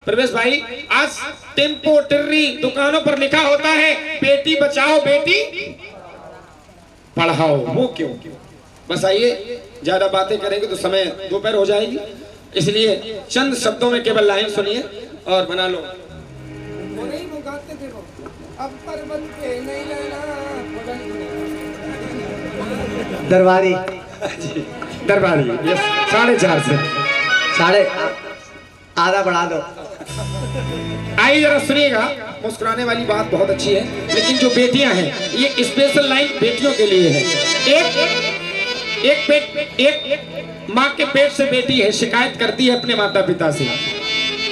प्रवेश भाई, आज टेम्पो टिर्री दुकानों पर लिखा होता है बेटी बचाओ बेटी पढ़ाओ। वो क्यों? बस आइए, ज्यादा बातें करेंगे तो समय दोपहर हो जाएगी, इसलिए चंद शब्दों में केवल लाइन सुनिए और बना लो। दरबारी दरबारी 4.5 से साढ़े आधा बढ़ा दो। आइए जरा सुनिएगा, मुस्कुराने वाली बात बहुत अच्छी है, लेकिन जो बेटियां हैं ये स्पेशल लाइन बेटियों के लिए है। एक माँ के पेट से बेटी है, शिकायत करती है अपने माता पिता से,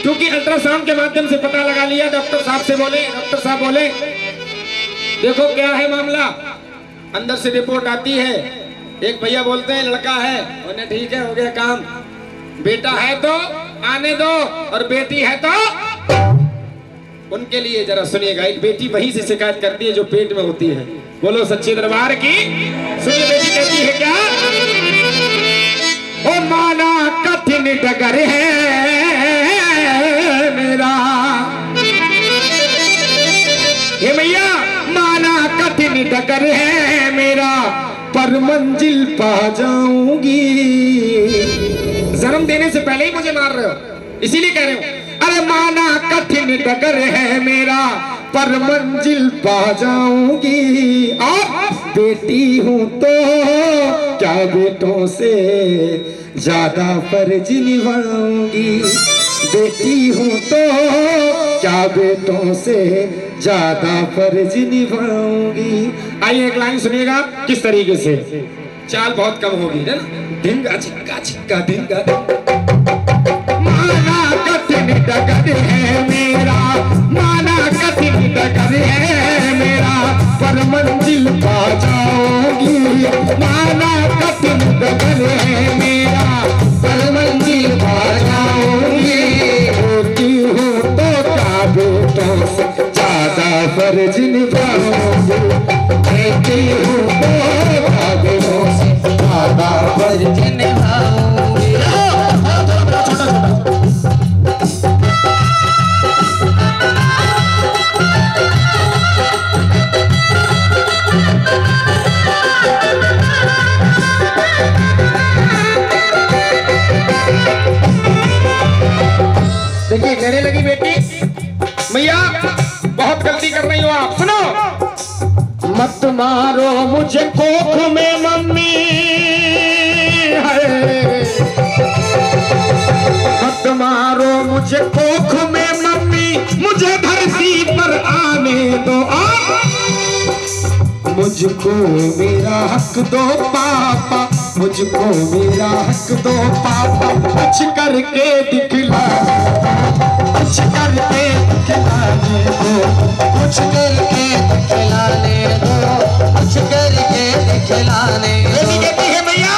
क्योंकि अल्ट्रासाउंड के माध्यम से पता लगा लिया। डॉक्टर साहब बोले देखो क्या है मामला। अंदर से रिपोर्ट आती है, एक भैया बोलते हैं लड़का है, उन्हें ठीक है, हो गया काम। बेटा है तो आने दो, और बेटी है तो उनके लिए जरा सुनिएगा। एक बेटी वहीं से शिकायत करती है जो पेट में होती है। बोलो सच्चे दरबार की। सुनिए बेटी कहती है क्या? ओ माना कठिन डगर है मेरा, हे मैया माना कठिन डगर है मेरा, पर मंजिल पा जाऊंगी। जन्म देने से पहले ही मुझे मार रहे हो, इसीलिए कह रहे हो। अरे माना कठिन डगर है मेरा, पर मंजिल पा जाऊंगी। और बेटी हूं तो क्या बेटों से ज्यादा फर्ज निभाऊंगी। बेटी हूं तो क्या बेटों से ज्यादा फर्ज निभाऊंगी। आइए एक लाइन सुनिएगा किस तरीके से, चाल बहुत कम होगी है ना। धिंगा छिक्का छिक्का धिंगा, माना कठिन डगर है मेरा, माना कठिन डगर है मेरा, पर मंजिल पा जाओगी। माना कठिन डगर है मेरा, पर मंजिल पा जाओगी। बेटी हूँ तो क्या बेटों से ज्यादा फर्ज निभाऊंगी। बेटी हूँ तो क्या बेटों से ज्यादा फर्ज निभाऊंगी। देखिए कहने लगी बेटी, मैया बहुत गलती कर रही हो आप, सुनो। मत मारो मुझे कोख में मम्मी है, मत मारो मुझे कोख में मम्मी, मुझे धरती पर आने दो। मुझको मेरा हक दो पापा, मुझको मेरा हक दो पापा। कुछ करके दिखला, कुछ करके दिखलाने दो, कुछ करके दिखलाने दो, कुछ करके दिखलाने दो। कहती है भैया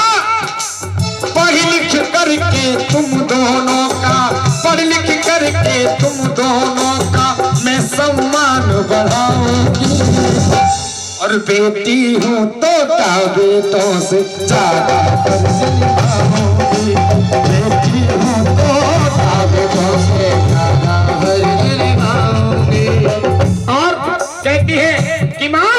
पढ़ लिख करके तुम दोनों का, पढ़ लिख करके तुम दोनों का मैं सम्मान बढ़ाऊंगी। और बेटी हूँ तो क्या बेटों से ज्यादा फर्ज निभाऊंगी। बेटी हूँ तो क्या बेटों से ज्यादा फर्ज निभाऊंगी। और कहती है कि माँ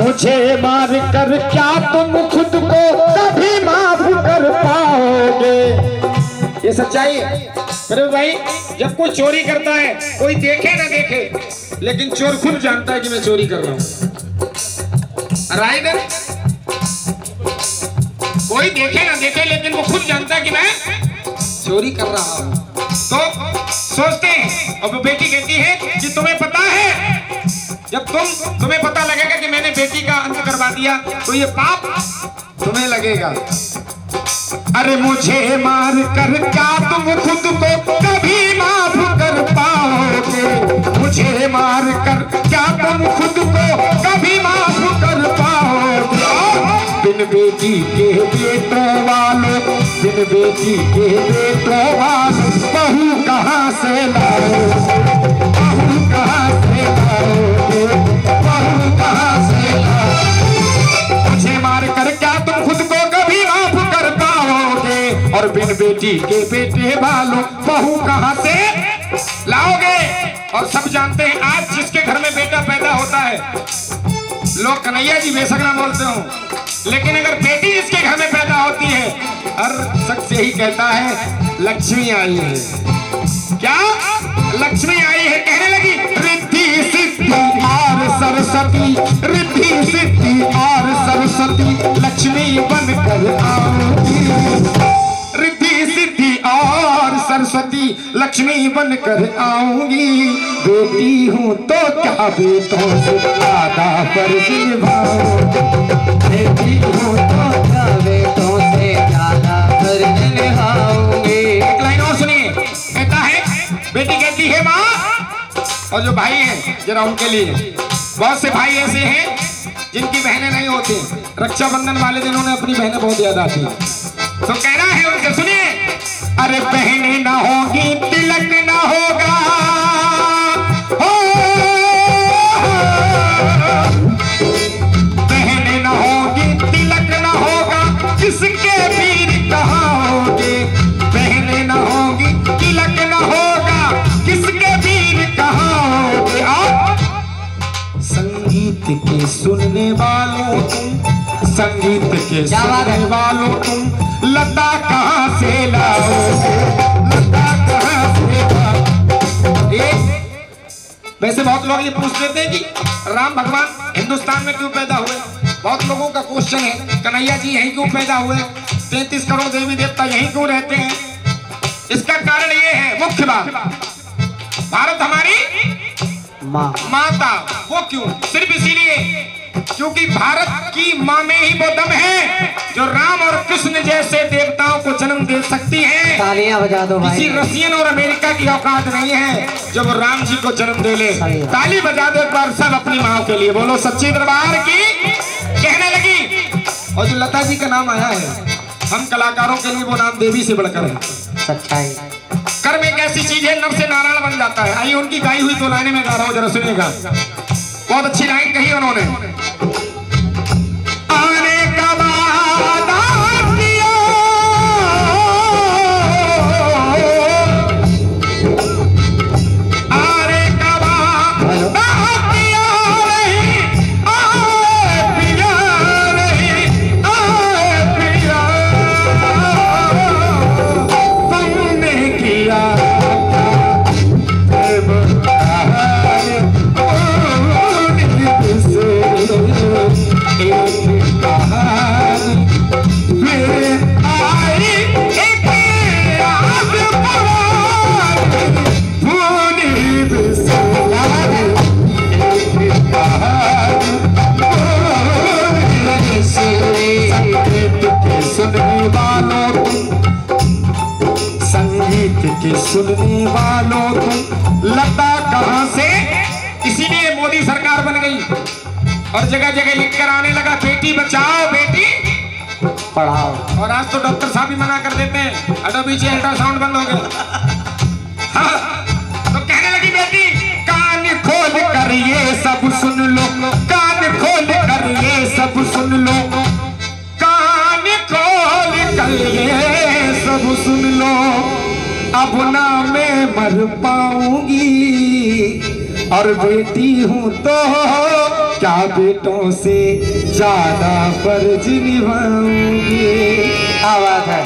मुझे मार कर क्या तुम खुद को कभी माफ कर पाओगे। ये सच्चाई है प्रभु भाई। जब कोई चोरी करता है, कोई देखे ना देखे, लेकिन चोर खुद जानता है कि मैं चोरी कर रहा हूँ। राइट, कोई देखे ना देखे, लेकिन वो खुद जानता है कि मैं चोरी कर रहा हूं, तो सोचते हैं। और वो बेटी कहती है कि तुम्हें पता है, जब तुम्हें पता लगेगा कि मैंने बेटी का अंत करवा दिया, तो ये पाप तुम्हें लगेगा। अरे मुझे मार कर क्या तुम खुद को कभी माफ कर पाओगे। मुझे मार कर क्या तुम खुद को कभी माफ कर पाओगे। बिन बेटी के बेटों वालों, बिन बेटी के बेटों वालों, बहू कहाँ से लाओगे, बहू कहाँ से लाओगे, बहू कहाँ से लाओगे। मुझे मार कर क्या तुम खुद को कभी माफ कर पाओगे, और बिन बेटी के बेटे वालों बहू कहाँ से लाओगे। और सब जानते हैं आज जिसके घर में बेटा पैदा होता है, लोग कन्हैया जी बेशक ना बोलते हो, लेकिन अगर बेटी जिसके घर में पैदा होती है, हर शख्स यही कहता है लक्ष्मी आई है। क्या लक्ष्मी आई है? कहने लगी रिद्धि सिद्धि और सरस्वती, रिद्धि सिद्धि और सरस्वती लक्ष्मी बनकर आऊंगी, रिद्धि सिद्धि और सरस्वती लक्ष्मी बनकर आऊंगी। बेटी हूँ तो क्या बेटों से ज्यादा फर्ज निभाऊंगी, बेटी हूँ तो क्या बेटों से ज्यादा फर्ज निभाऊंगी। एक लाइन और सुनिए, कहता है बेटी कहती है माँ, और जो भाई हैं जरा उनके लिए, बहुत से भाई ऐसे हैं जिनकी बहनें नहीं होती, रक्षाबंधन वाले दिन उन्हें अपनी बहनें बहुत याद आती, तो कहना है उनसे, सुनिए, अरे बहनें ना होगी तिलक ना होगा, हो बहनें ना होगी तिलक ना होगा, किसके वीर कहाँ होगे, बहनें ना होगी तिलक ना होगा, किसके वीर कहाँ होगे। आप संगीत के सुनने वालों तुम, संगीत के सुनने वालों तुम, लता कहाँ से लाओगे, लता कहाँ से लाओगे। वैसे बहुत लोग ये पूछ लेते हैं कि राम भगवान हिंदुस्तान में क्यों पैदा हुए, बहुत लोगों का क्वेश्चन है, कन्हैया जी यहीं क्यों पैदा हुए, 33 करोड़ देवी देवता यहीं क्यों रहते हैं। इसका कारण ये है, मुख्य बात, भारत हमारी माता, वो क्यों, सिर्फ इसीलिए क्योंकि भारत की माँ में ही वो दम है जो राम और कृष्ण जैसे देवताओं को जन्म दे सकती है। तालियां बजा दो भाई। किसी रशियन और अमेरिका की औकात नहीं है जब वो राम जी को जन्म दे ले। ताली बजा दो एक बार सब अपनी माँ के लिए, बोलो सच्ची दरबार की। कहने लगी, और जो लता जी का नाम आया है, हम कलाकारों के लिए वो नाम देवी से बढ़कर है। सच्चाई कर्म एक ऐसी चीज है, नर से नारायण बन जाता है। आइए उनकी गाई हुई तो लाइनें में गा रहा हूं, जरा सुनिएगा, बहुत अच्छी लाइन कही उन्होंने। आने का वादा किया, आने का वादा किया नहीं, आए पिया नहीं, आए पिया तुमने किया सुनने वालों तुम, संगीत के सुनने वालों तुम, लता कहाँ से। इसीलिए मोदी सरकार बन गई और जगह जगह लिख कर आने लगा बेटी बचाओ बेटी पढ़ाओ। और आज तो डॉक्टर साहब भी मना कर देते हैं, अटो पीछे अल्ट्रासाउंड बंद हो गया। हाँ, तो कहने लगी बेटी कान खोल कर ये सब सुन लो, कान खोल कर ये सब सुन लो, कान खोल कर ये सब सुन लो, अब ना मैं मर पाऊंगी, और बेटी हूं तो क्या बेटों से ज्यादा फर्ज निभाऊंगी। आवाज है।